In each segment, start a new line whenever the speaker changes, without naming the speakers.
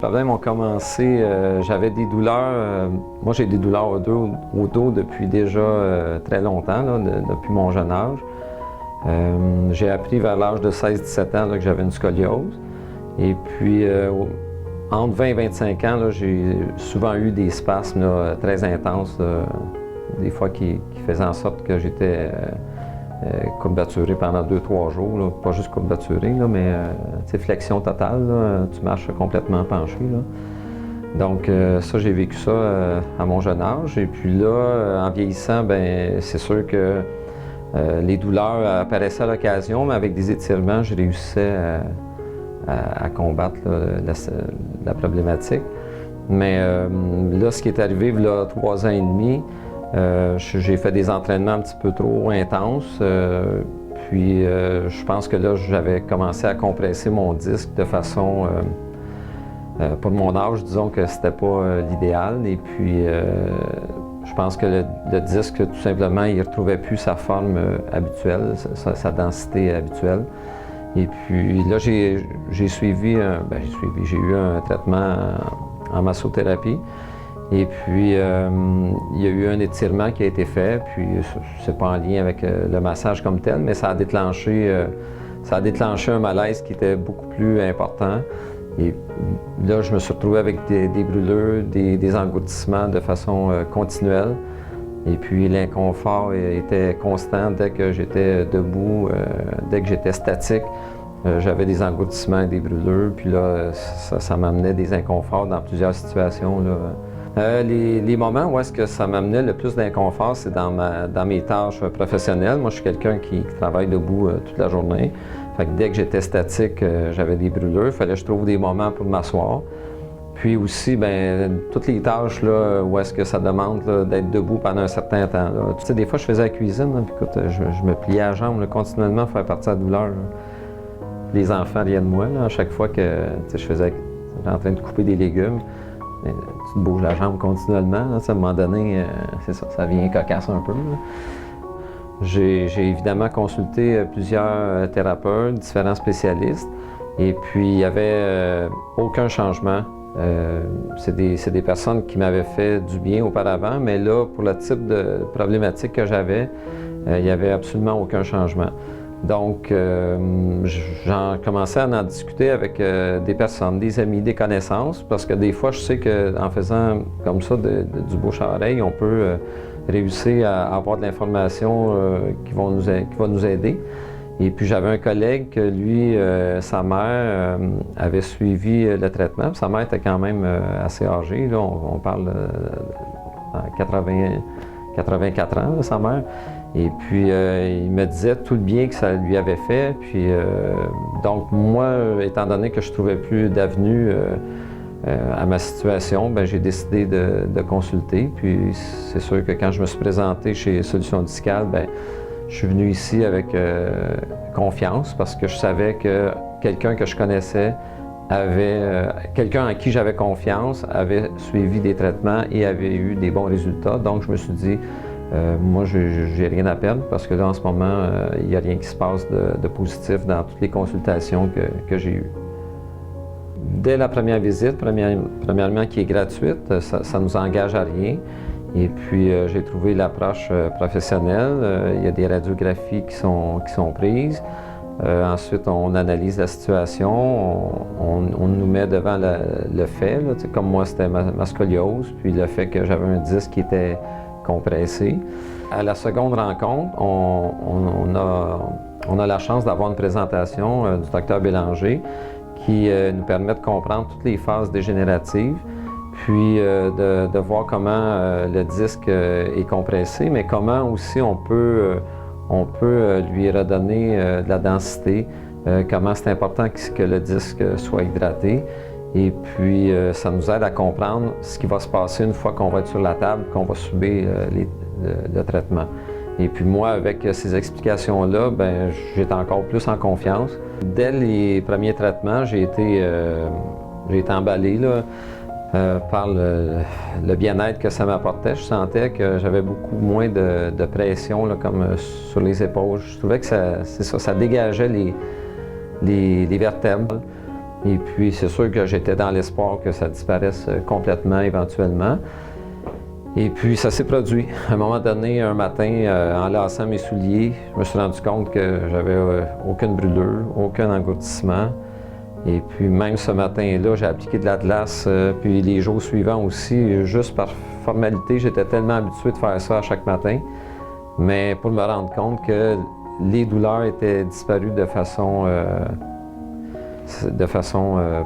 problèmes ont commencé, j'avais des douleurs, moi j'ai des douleurs au dos depuis déjà très longtemps, là, depuis mon jeune âge. J'ai appris vers l'âge de 16-17 ans là, que j'avais une scoliose. Et puis, entre 20 et 25 ans, j'ai souvent eu des spasmes là, très intenses, des fois qui faisaient en sorte que j'étais courbaturé pendant 2-3 jours. Là. Pas juste courbaturé, là, mais flexion totale. Là, tu marches complètement penché. Là. Donc, ça, j'ai vécu ça à mon jeune âge. Et puis là, en vieillissant, ben c'est sûr que les douleurs apparaissaient à l'occasion, mais avec des étirements, je réussissais à combattre là, la problématique. Mais là, ce qui est arrivé, il y a 3 ans et demi, j'ai fait des entraînements un petit peu trop intenses. Puis, je pense que là, j'avais commencé à compresser mon disque de façon... pour mon âge, disons que c'était pas l'idéal. Et puis, je pense que le disque, tout simplement, il ne retrouvait plus sa forme habituelle, sa densité habituelle. Et puis là, j'ai suivi, j'ai eu un traitement en massothérapie. Et puis, il y a eu un étirement qui a été fait, puis c'est pas en lien avec le massage comme tel, mais ça a déclenché un malaise qui était beaucoup plus important. Et là, je me suis retrouvé avec des brûlures, des engloutissements de façon continuelle. Et puis l'inconfort était constant dès que j'étais debout, dès que j'étais statique. J'avais des engloutissements et des brûlures. Puis là, ça m'amenait des inconforts dans plusieurs situations. Là. Les moments où est-ce que ça m'amenait le plus d'inconfort, c'est dans mes tâches professionnelles. Moi, je suis quelqu'un qui travaille debout toute la journée. Fait que dès que j'étais statique, j'avais des brûlures. Il fallait que je trouve des moments pour m'asseoir. Puis aussi, bien, toutes les tâches là, où est-ce que ça demande d'être debout pendant un certain temps. Là. Tu sais, des fois, je faisais la cuisine, là, puis écoute, je me pliais à la jambe là, continuellement pour faire partie de la douleur. Là. Les enfants riaient de moi là, à chaque fois que j'étais en train de couper des légumes. Tu te bouges la jambe continuellement. Là, à un moment donné, c'est ça vient cocasse un peu. Là. J'ai évidemment consulté plusieurs thérapeutes, différents spécialistes, et puis il n'y avait aucun changement. C'est des personnes qui m'avaient fait du bien auparavant, mais là, pour le type de problématique que j'avais, il n'y avait absolument aucun changement. Donc, j'en commençais à en discuter avec des personnes, des amis, des connaissances, parce que des fois, je sais qu'en faisant comme ça du bouche à oreille, on peut réussir à avoir de l'information qui va nous aider. Et puis j'avais un collègue que lui, sa mère avait suivi le traitement. Sa mère était quand même assez âgée, là, on parle de 84 ans, là, sa mère. Et puis il me disait tout le bien que ça lui avait fait. Puis donc moi, étant donné que je ne trouvais plus d'avenue à ma situation, bien, j'ai décidé de consulter. Puis c'est sûr que quand je me suis présenté chez Solutions Discales, bien, je suis venu ici avec confiance parce que je savais que quelqu'un que je connaissais quelqu'un en qui j'avais confiance avait suivi des traitements et avait eu des bons résultats. Donc je me suis dit, moi j'ai rien à perdre parce que là en ce moment, il n'y a rien qui se passe de positif dans toutes les consultations que j'ai eues. Dès la première visite, premièrement qui est gratuite, ça ne nous engage à rien. Et puis, j'ai trouvé l'approche professionnelle. Il y a des radiographies qui sont prises. Ensuite, on analyse la situation. On nous met devant le fait. Là, comme moi, c'était ma scoliose, puis le fait que j'avais un disque qui était compressé. À la seconde rencontre, on a la chance d'avoir une présentation du docteur Bélanger qui nous permet de comprendre toutes les phases dégénératives. Puis de voir comment le disque est compressé, mais comment aussi on peut lui redonner de la densité, comment c'est important que le disque soit hydraté. Et puis ça nous aide à comprendre ce qui va se passer une fois qu'on va être sur la table, qu'on va subir le traitement. Et puis moi, avec ces explications-là, ben, j'étais encore plus en confiance. Dès les premiers traitements, j'ai été emballé là, par le bien-être que ça m'apportait. Je sentais que j'avais beaucoup moins de pression là, comme sur les épaules. Je trouvais que ça dégageait les vertèbres. Et puis, c'est sûr que j'étais dans l'espoir que ça disparaisse complètement éventuellement. Et puis, ça s'est produit. À un moment donné, un matin, en lassant mes souliers, je me suis rendu compte que j'avais aucune brûlure, aucun engourdissement. Et puis, même ce matin-là, j'ai appliqué de l'Atlas. Puis, les jours suivants aussi, juste par formalité, j'étais tellement habitué de faire ça à chaque matin. Mais pour me rendre compte que les douleurs étaient disparues de façon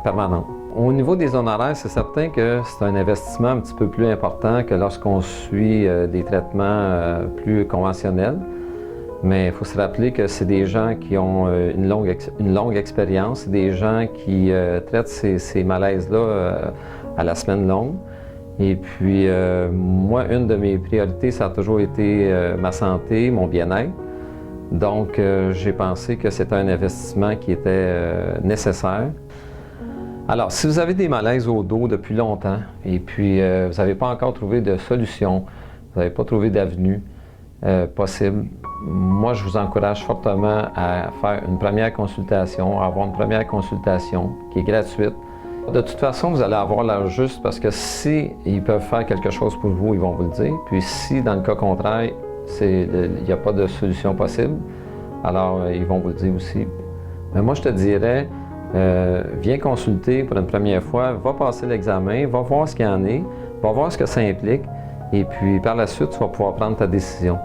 permanente. Au niveau des honoraires, c'est certain que c'est un investissement un petit peu plus important que lorsqu'on suit des traitements plus conventionnels. Mais il faut se rappeler que c'est des gens qui ont une longue expérience, des gens qui traitent ces malaises-là à la semaine longue. Et puis, moi, une de mes priorités, ça a toujours été ma santé, mon bien-être. Donc, j'ai pensé que c'était un investissement qui était nécessaire. Alors, si vous avez des malaises au dos depuis longtemps et puis vous n'avez pas encore trouvé de solution, vous n'avez pas trouvé d'avenue possible, moi, je vous encourage fortement à faire une première consultation, à avoir une première consultation qui est gratuite. De toute façon, vous allez avoir l'heure juste parce que si ils peuvent faire quelque chose pour vous, ils vont vous le dire. Puis si, dans le cas contraire, il n'y a pas de solution possible, alors ils vont vous le dire aussi. Mais moi, je te dirais, viens consulter pour une première fois, va passer l'examen, va voir ce qu'il y en est, va voir ce que ça implique, et puis par la suite, tu vas pouvoir prendre ta décision.